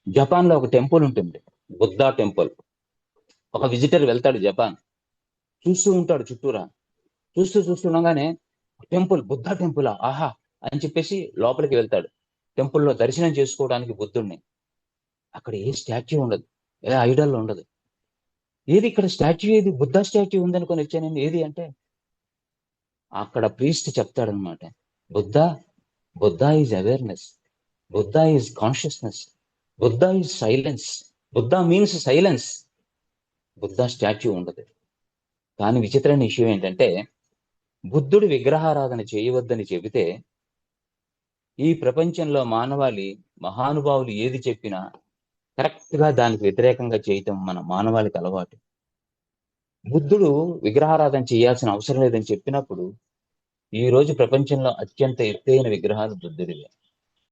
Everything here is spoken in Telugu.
జపాన్ లో ఒక టెంపుల్ ఉంటుంది, బుద్ధా టెంపుల్. ఒక విజిటర్ వెళ్తాడు జపాన్, చూస్తూ ఉంటాడు చుట్టూరా. చూస్తుండగానే టెంపుల్, బుద్ధా టెంపులా, ఆహా అని చెప్పేసి లోపలికి వెళ్తాడు. టెంపుల్లో దర్శనం చేసుకోవడానికి బుద్ధుడిని. అక్కడ ఏ స్టాచ్యూ ఉండదు, ఏ ఐడల్ ఉండదు. ఏది ఇక్కడ స్టాచ్యూ, ఏది బుద్ధా స్టాచ్యూ ఉందనుకొని వచ్చానండి, ఏది అంటే అక్కడ ప్రీస్ట్ చెప్తాడనమాట. Buddha Buddha is awareness, Buddha is consciousness, Buddha is silence. Buddha means silence. Buddha statue ఉండదు. కానీ విచిత్రమైన విషయం ఏంటంటే, బుద్ధుడు విగ్రహారాధన చేయవద్దని చెబితే ఈ ప్రపంచంలో మానవాళి మహానుభావులు ఏది చెప్పినా కరెక్ట్ గా దానికి వ్యతిరేకంగా చేయటం మన మానవాళికి అలవాటు. బుద్ధుడు విగ్రహారాధన చేయాల్సిన అవసరం లేదని చెప్పినప్పుడు ఈ రోజు ప్రపంచంలో అత్యంత ఎత్తైన విగ్రహాలు బుద్ధుడివే.